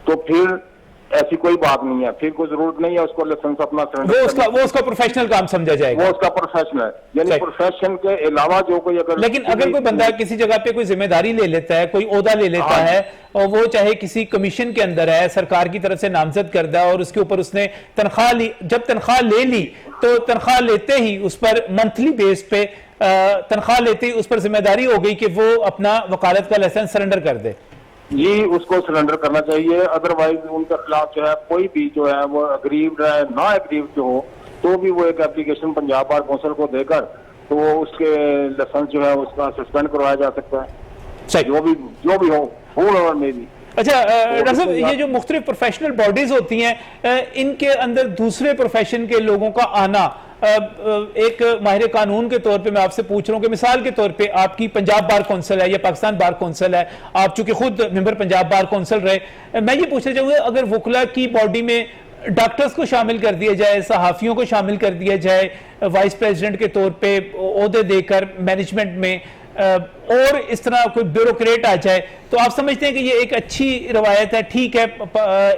तो फिर ऐसी कोई बात नहीं है, फिर कोई जरूरत नहीं है उसको लाइसेंस अपना वो उसका प्रोफेशनल काम समझा जाएगा, वो उसका प्रोफेशन है। यानी प्रोफेशन के अलावा जो कोई अगर लेकिन अगर कोई बंदा किसी जगह पे कोई जिम्मेदारी ले लेता है, कोई ओहदा ले लेता है और वो चाहे किसी कमीशन के अंदर है, सरकार की तरफ से नामजद करदा और उसके ऊपर उसने तनख्वाह ली, जब तनख्वाह ले ली तो तनख्वाह लेते ही उस पर मंथली बेस पे तनख्वाह लेते ही उस पर जिम्मेदारी हो गई कि वो अपना वकालत का लाइसेंस सरेंडर कर दे। जी, उसको सरेंडर करना चाहिए, अदरवाइज उनके खिलाफ जो है कोई भी जो है वो अग्रीव्ड है, ना अग्रीव्ड हो तो भी वो एक एप्लीकेशन पंजाब बार काउंसिल को देकर तो वो उसके लाइसेंस जो है उसका सस्पेंड करवाया जा सकता है, जो भी हो और मे भी। अच्छा डॉक्टर साहब, ये जो मुख्तलिफ प्रोफेशनल बॉडीज होती हैं इनके अंदर दूसरे प्रोफेशन के लोगों का आना, एक माहिर कानून के तौर पे मैं आपसे पूछ रहा हूं कि मिसाल के तौर पे आपकी पंजाब बार काउंसिल है या पाकिस्तान बार काउंसिल है, आप चूंकि खुद मेंबर पंजाब बार काउंसिल रहे, मैं ये पूछना चाहूंगा अगर वकला की बॉडी में डॉक्टर्स को शामिल कर दिया जाए, सहाफियों को शामिल कर दिया जाए, वाइस प्रेसिडेंट के तौर पे ओहदे देकर मैनेजमेंट में, और इस तरह कोई ब्यूरोक्रेट आ जाए, तो आप समझते हैं कि ये एक अच्छी रवायत है? ठीक है,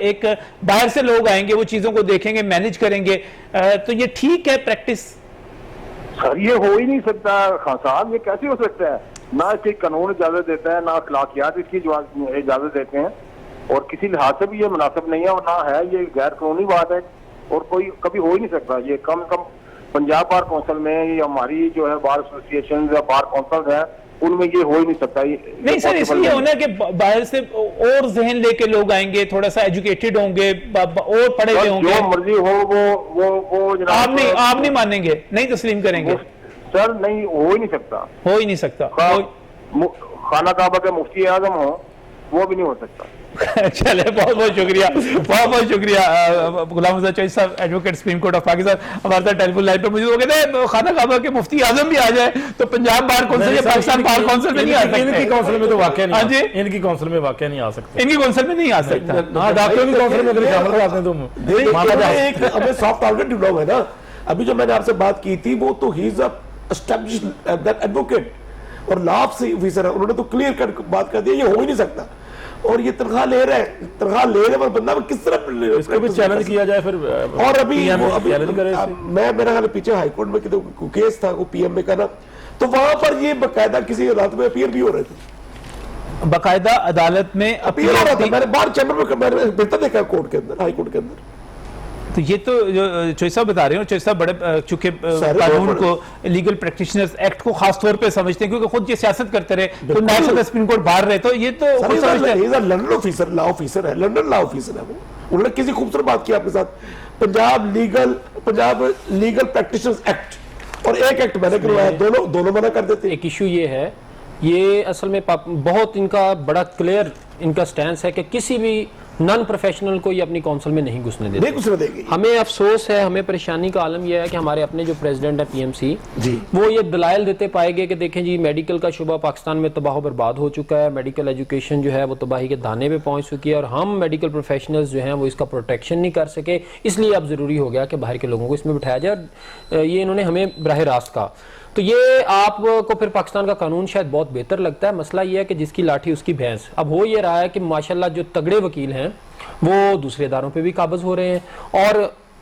एक बाहर से लोग आएंगे, वो चीजों को देखेंगे, मैनेज करेंगे, तो ये ठीक है प्रैक्टिस? सर ये हो ही नहीं सकता खान साहब, ये कैसे हो सकता है? ना इसकी कानून इजाजत देता है, ना अखलाकियात इसकी इजाजत देते हैं, और किसी लिहाज से भी ये मुनासिब नहीं है, और ना है, ये गैर कानूनी बात है और कोई कभी हो ही नहीं सकता। ये कम पंजाब बार काउंसिल में या हमारी जो है बार एसोसिएशन या बार काउंसिल है उनमें ये हो ही नहीं सकता। नहीं सर, इसलिए होना कि बाहर से और जहन लेके लोग आएंगे, थोड़ा सा एजुकेटेड होंगे और पढ़े हुए होंगे, जो मर्जी हो वो जनाब आप नहीं मानेंगे, नहीं तस्लीम करेंगे? सर नहीं, हो ही नहीं सकता, हो ही नहीं सकता। खाना काबा के मुफ्ती आजम हो वो भी नहीं हो सकता। चले, बहुत बहुत शुक्रिया, बहुत बहुत शुक्रिया गुलाम रज़ा चौधरी साहब, advocate supreme court of Pakistan, हमारे साथ टेलीफोन लाइन पर मौजूद हो गए। खाना काबा के मुफ्ती आजम भी आ जाए तो पंजाब बार काउंसिल या पाकिस्तान बार काउंसिल में नहीं आ सकते। इनकी काउंसिल में तो वाकई नहीं, इनकी काउंसिल में वाकई नहीं आ सकते, इनकी काउंसिल में नहीं आ सकता। डॉक्टरों की काउंसिल में अगर शामिल करते हैं तुम, हमें सॉफ्ट टारगेट डिप्लोम है ना। अभी जो मैंने आपसे बात की थी वो तो ही इज एस्टैब्लिश्ड एडवोकेट और लॉ ऑफिसर है, उन्होंने तो क्लियर कट बात कर दी ये हो ही नहीं सकता। और ये तनख्वाह ले रहे पर बंदा किस तरह इसको भी चैलेंज किया जाए फिर? और अभी मैं मेरा ख्याल पीछे हाईकोर्ट में केस था वो पीएमए का ना, तो वहां पर ये बाकायदा किसी अदालत में अपीयर भी हो रहे थे, बाकायदा अदालत में अपीयर हो रहा था। मैंने बार चैम्बर में मैंने बेहतर देखा कोर्ट के अंदर, हाईकोर्ट के अंदर। तो ये तो जो चौधरी साहब बता रहे हो, चौधरी साहब बड़े चूंकि कानून को, लीगल प्रैक्टिशनर्स एक्ट को खास तौर पे समझते हैं, क्योंकि खुद ये सियासत करते रहे, तो न्याय सदन सुप्रीम कोर्ट बाहर रहे, तो ये तो लंदन ऑफिसर, लॉ ऑफिसर है, लंदन लॉ ऑफिसर है वो। उन्होंने किसी खूबसूरत बात की आपके साथ, पंजाब लीगल प्रैक्टिशनर्स एक्ट और एक एक्ट मैंने करवाया, दोनों मना कर देते। एक इशू ये है, ये असल में बहुत इनका बड़ा क्लियर इनका स्टैंड है कि किसी भी नॉन प्रोफेशनल को ये अपनी काउंसिल में नहीं घुसने देते। हमें अफसोस है, हमें परेशानी का आलम यह है कि हमारे अपने जो प्रेसिडेंट है पीएमसी जी, वो ये दलाइल देते पाए गए कि देखें जी मेडिकल का शुबा पाकिस्तान में तबाह बर्बाद हो चुका है, मेडिकल एजुकेशन जो है वो तबाही के दाने पे पहुंच चुकी है और हम मेडिकल प्रोफेशनल्स जो हैं वो इसका प्रोटेक्शन नहीं कर सके, इसलिए अब जरूरी हो गया कि बाहर के लोगों को इसमें बिठाया जाए। ये इन्होंने हमें बराह रास्त कहा। तो ये आपको फिर पाकिस्तान का कानून शायद बहुत बेहतर लगता है, मसला ये है कि जिसकी लाठी उसकी भैंस। अब हो ये रहा है कि माशाल्लाह जो तगड़े वकील हैं वो दूसरे इदारों पे भी काबज हो रहे हैं, और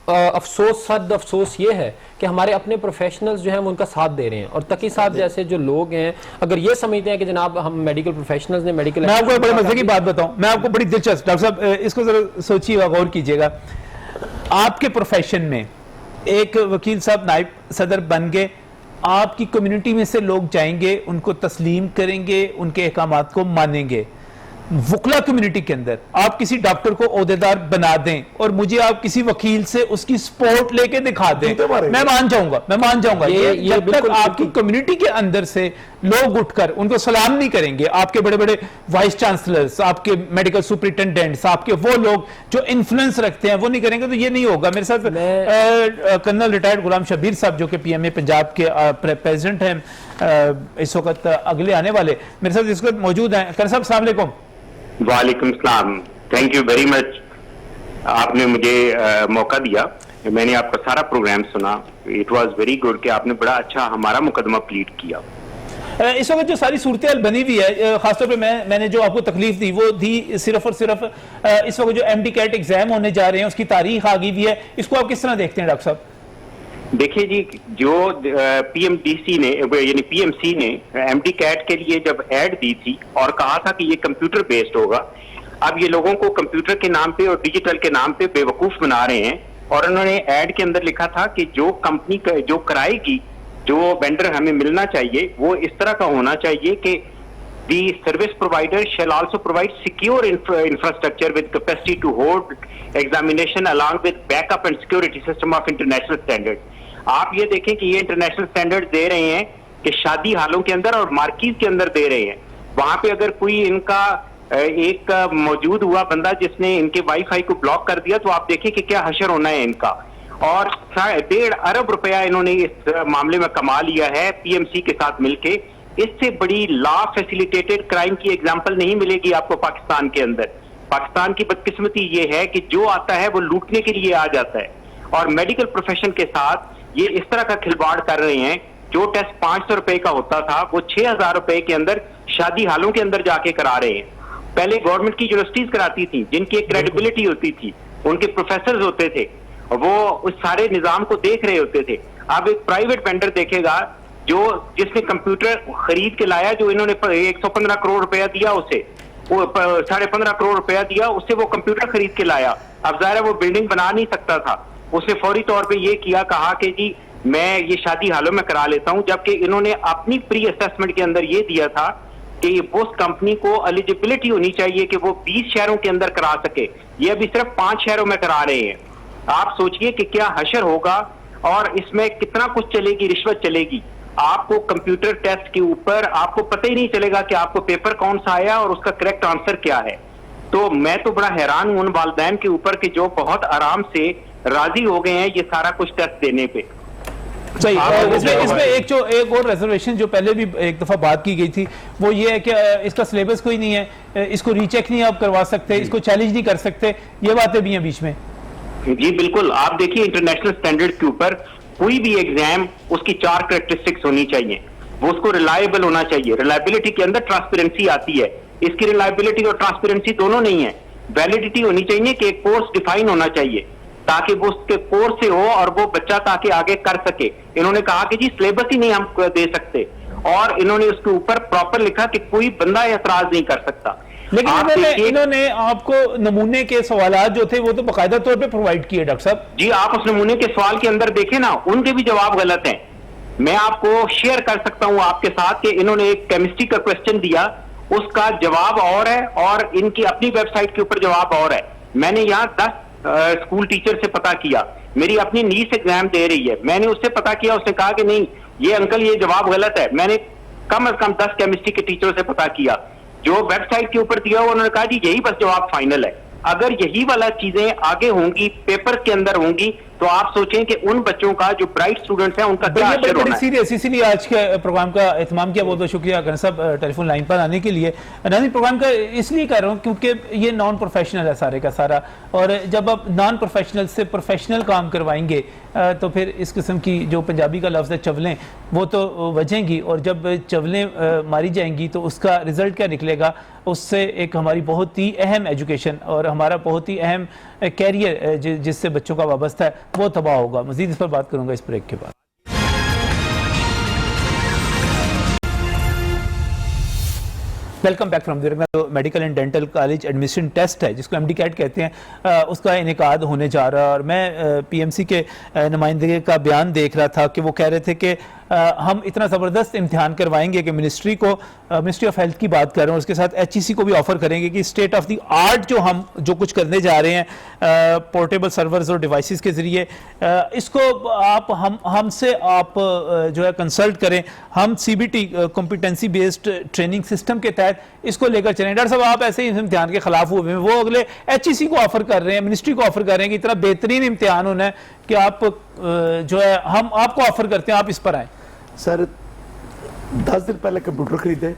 अफसोस ये है कि हमारे अपने प्रोफेशनल्स जो हैं वो उनका साथ दे रहे हैं, और तकी साहब जैसे जो लोग हैं अगर ये समझते हैं कि जनाब हम मेडिकल प्रोफेशनल्स ने मेडिकल, मैं आपको बड़े मजे की बात बताऊं, मैं आपको बड़ी दिलचस्प, डॉक्टर साहब इसको जरा सोचिएगा, गौर कीजिएगा, आपके प्रोफेशन में एक वकील साहब नायब सदर बन गए, आपकी कम्युनिटी में से लोग जाएंगे, उनको तस्लीम करेंगे, उनके अहकामात को मानेंगे, वकला कम्युनिटी के अंदर आप किसी डॉक्टर को ओहदेदार बना दें और मुझे आप किसी वकील से उसकी सपोर्ट लेके दिखा दें, मैं मान जाऊंगा। ये जब तक आपकी कम्युनिटी के अंदर से लोग उठकर उनको सलाम नहीं करेंगे, आपके बड़े बड़े वाइस चांसलर्स, आपके मेडिकल सुपरिटेंडेंट्स, आपके वो लोग जो इन्फ्लुएंस रखते हैं वो नहीं करेंगे, तो ये नहीं होगा। मेरे साथ कर्नल रिटायर्ड गुलाम शबीर साहब जो कि PMA पंजाब के प्रेसिडेंट हैं, इस वक्त अगले आने वाले मेरे साथ इस वक्त मौजूद हैं। कर्नल साहब अस्सलाम वालेकुम। वालेकुम सलाम, थैंक यू वेरी मच, आपने मुझे मौका दिया। मैंने आपका सारा प्रोग्राम सुना, इट वाज वेरी गुड कि आपने बड़ा अच्छा हमारा मुकदमा प्लीड किया। इस वक्त जो सारी सूरत हाल बनी हुई है, खासतौर पे मैंने जो आपको तकलीफ दी वो दी सिर्फ और सिर्फ इस वक्त जो MD कैट एग्जाम होने जा रहे हैं उसकी तारीख आ गई हुई है, इसको आप किस तरह देखते हैं डॉक्टर साहब? देखिए जी, जो PMDC ने यानी PMC ने MD कैट के लिए जब ऐड दी थी और कहा था कि ये कंप्यूटर बेस्ड होगा, अब ये लोगों को कंप्यूटर के नाम पे और डिजिटल के नाम पे बेवकूफ बना रहे हैं। और उन्होंने ऐड के अंदर लिखा था कि जो कंपनी जो कराएगी, जो वेंडर हमें मिलना चाहिए वो इस तरह का होना चाहिए कि the service provider shall also provide secure infrastructure with capacity to hold examination along with backup and security system of international standard. आप ये देखें कि ये इंटरनेशनल स्टैंडर्ड दे रहे हैं कि शादी हालों के अंदर और मार्कीज के अंदर दे रहे हैं। वहां पे अगर कोई इनका एक मौजूद हुआ बंदा जिसने इनके वाईफाई को ब्लॉक कर दिया, तो आप देखें कि क्या हशर होना है इनका। और 1.5 अरब रुपया इन्होंने इस मामले में कमा लिया है PMC के साथ मिलके। इससे बड़ी लॉ फैसिलिटेटेड क्राइम की एग्जांपल नहीं मिलेगी आपको पाकिस्तान के अंदर। पाकिस्तान की बदकिस्मती ये है कि जो आता है वो लूटने के लिए आ जाता है, और मेडिकल प्रोफेशन के साथ ये इस तरह का खिलवाड़ कर रहे हैं। जो टेस्ट 500 रुपए का होता था वो 6000 रुपए के अंदर शादी हालों के अंदर जाके करा रहे हैं। पहले गवर्नमेंट की यूनिवर्सिटीज कराती थी जिनकी एक क्रेडिबिलिटी होती थी, उनके प्रोफेसर होते थे, वो उस सारे निजाम को देख रहे होते थे। अब एक प्राइवेट वेंडर देखेगा जो जिसने कंप्यूटर खरीद के लाया, जो इन्होंने 115 करोड़ रुपया दिया उसे, वो 15.5 करोड़ रुपया दिया उससे वो कंप्यूटर खरीद के लाया। अब जाहिर है वो बिल्डिंग बना नहीं सकता था, उसने फौरी तौर पे ये किया, कहा कि जी मैं ये शादी हालों में करा लेता हूं, जबकि इन्होंने अपनी प्री असेसमेंट के अंदर ये दिया था कि उस कंपनी को एलिजिबिलिटी होनी चाहिए कि वो 20 शहरों के अंदर करा सके। ये अभी सिर्फ 5 शहरों में करा रहे हैं। आप सोचिए कि क्या हशर होगा और इसमें कितना कुछ चलेगी, रिश्वत चलेगी। आपको कंप्यूटर टेस्ट के ऊपर आपको पता ही नहीं चलेगा कि आपको पेपर कौन सा आया और उसका करेक्ट आंसर क्या है। तो मैं तो बड़ा हैरान हूं उन वालिदैन के ऊपर कि जो बहुत आराम से राजी हो गए हैं ये सारा कुछ टेस्ट देने पे। सही। इसमें एक और रिजर्वेशन जो पहले भी एक दफा बात की गई थी वो ये है कि इसका सिलेबस कोई नहीं है, इसको रीचेक नहीं आप करवा सकते, इसको चैलेंज नहीं कर सकते, ये बातें भी हैं बीच में। जी बिल्कुल, आप देखिए इंटरनेशनल स्टैंडर्ड के ऊपर कोई भी एग्जाम उसकी 4 कैरेक्टरिस्टिक्स होनी चाहिए। वो उसको रिलायबल होना चाहिए। रिलायबिलिटी के अंदर ट्रांसपेरेंसी आती है, इसकी रिलायबिलिटी और ट्रांसपेरेंसी दोनों नहीं है। वैलिडिटी होनी चाहिए कि एक कोर्स डिफाइन होना चाहिए ताकि वो उसके कोर्स से हो और वो बच्चा ताकि आगे कर सके। इन्होंने कहा कि जी सिलेबस ही नहीं हम दे सकते, और इन्होंने उसके ऊपर प्रॉपर लिखा कि कोई बंदा एतराज नहीं कर सकता। लेकिन इन्होंने आपको नमूने के सवालात जो थे वो तो बाकायदा तौर पे प्रोवाइड किए डॉक्टर साहब। जी आप उस नमूने के सवाल के अंदर देखें ना, उनके भी जवाब गलत हैं। मैं आपको शेयर कर सकता हूं आपके साथ कि इन्होंने एक केमिस्ट्री का क्वेश्चन दिया, उसका जवाब और है और इनकी अपनी वेबसाइट के ऊपर जवाब और है। मैंने यहाँ 10 स्कूल टीचर से पता किया, मेरी अपनी नीस एग्जाम दे रही है, मैंने उससे पता किया, उसने कहा कि नहीं ये अंकल ये जवाब गलत है। मैंने कम से कम 10 केमिस्ट्री के टीचरों से पता किया, जो वेबसाइट के ऊपर दिया उन्होंने कहा जी यही बस जवाब फाइनल है। अगर यही वाला चीजें आगे होंगी, पेपर के अंदर होंगी, तो आप सोचें कि उन बच्चों का जो ब्राइट स्टूडेंट्स हैं उनका क्या असर होना है। सीरियस, इसीलिए आज के प्रोग्राम का एहतमाम किया। बहुत बहुत शुक्रिया कर्नल साहब टेलीफोन लाइन पर आने के लिए। नाज़रीन प्रोग्राम का इसलिए कर रहा हूँ क्योंकि ये नॉन प्रोफेशनल है सारे का सारा, और जब आप नॉन प्रोफेशनल से प्रोफेशनल काम करवाएंगे तो फिर इस किस्म की जो पंजाबी का लफ्ज़ है चवलें वो तो वजेंगी, और जब चवलें मारी जाएंगी तो उसका रिजल्ट क्या निकलेगा, उससे एक हमारी बहुत ही अहम एजुकेशन और हमारा बहुत ही अहम कैरियर जिससे बच्चों का वाबस्ता है वो तबाह होगा। मज़ीद इस पर बात करूंगा इस ब्रेक के बाद। वेलकम बैक फ्रॉम जो medical and dental college admission test है जिसको MD कैट कहते हैं, उसका इनेकाद होने जा रहा है। और मैं PMC के नुमाइंदे का बयान देख रहा था कि वो कह रहे थे कि हम इतना ज़बरदस्त इम्तिहान करवाएंगे कि मिनिस्ट्री ऑफ हेल्थ की बात कर रहे हैं, उसके साथ HEC को भी ऑफर करेंगे कि स्टेट ऑफ द आर्ट जो कुछ करने जा रहे हैं पोर्टेबल सर्वर्स और डिवाइसेस के ज़रिए, इसको आप हमसे आप जो है कंसल्ट करें। हम CBT competency based training system के तहत इसको लेकर चलें। डॉक्टर साहब, आप ऐसे ही इम्तिहान के खिलाफ हुए हैं, वो अगले HEC को ऑफर कर रहे हैं, मिनिस्ट्री को ऑफर कर रहे हैं कि इतना बेहतरीन इम्तिहान होना है कि आप जो है हम आपको ऑफर करते हैं, आप इस पर आए। सर 10 दिन पहले कंप्यूटर खरीदे,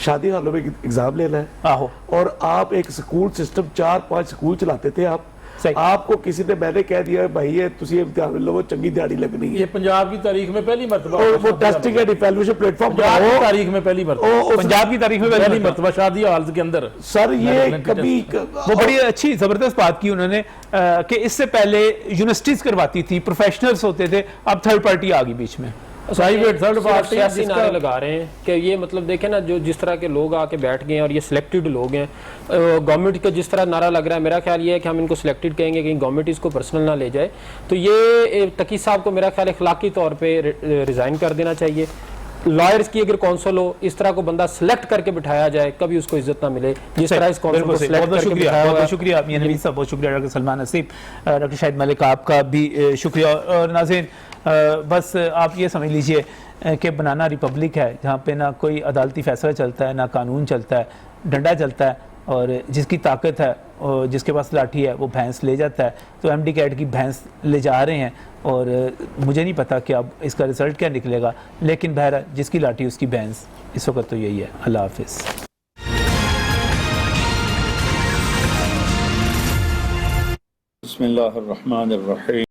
शादी हालों में एग्जाम लेना है, आहो, और आप एक स्कूल सिस्टम 4-5 स्कूल चलाते थे आप। सही। आपको किसी ने मैंने कह दिया भाई ये तुसी इम्तिहान लो, वो चंगी दिहाड़ी लगनी है। ये पंजाब की तारीख में पहली मरतबा वो testing and evaluation platform Punjab की तारीख में पहली मरतबा, पंजाब की तारीख में पहली मरतबा शादी हॉल के अंदर। सर ये कभी वो बड़ी अच्छी ज़बरदस्त बात की उन्होंने कि इससे पहले यूनिवर्सिटीज़ करवाती थी, प्रोफेशनल्स होते थे, अब थर्ड पार्टी आ गई बीच में। प्राइवेट थर्ड पार्टी सियासी नारे लगा रहे हैं कि ये मतलब देखें ना, जो जिस तरह के लोग आके बैठ गए हैं और ये सिलेक्टेड लोग हैं, गवर्नमेंट का जिस तरह नारा लग रहा है, मेरा ख्याल ये है कि हम इनको सिलेक्टेड कहेंगे कि गवर्नमेंट इसको पर्सनल ना ले जाए। तो ये तकी साहब को मेरा ख्याल अखलाकी तौर पे रिज़ाइन कर देना चाहिए। लॉयर्स की अगर काउंसिल हो, इस तरह को बंदा सिलेक्ट करके बिठाया जाए, कभी उसको इज्जत ना मिले जिस तरह इस काउंसिल को सिलेक्ट करके बिठाया हुआ है। बहुत शुक्रिया मियां नवीद साहब, बहुत शुक्रिया डॉक्टर सलमान नसीब, डॉक्टर शाहिद मलिक, आपका भी शुक्रिया। और नाज़रीन, बस आप ये समझ लीजिए कि बनाना रिपब्लिक है, जहाँ पे ना कोई अदालती फैसला चलता है, ना कानून चलता है, डंडा चलता है, और जिसकी ताकत है और जिसके पास लाठी है वो भैंस ले जाता है। तो MD कैट की भैंस ले जा रहे हैं, और मुझे नहीं पता कि अब इसका रिजल्ट क्या निकलेगा, लेकिन बहरहाल जिसकी लाठी उसकी भैंस, इस वक्त तो यही है। अल्लाह हाफिज़। बिस्मिल्लाहिर्रहमानिर्रहीम।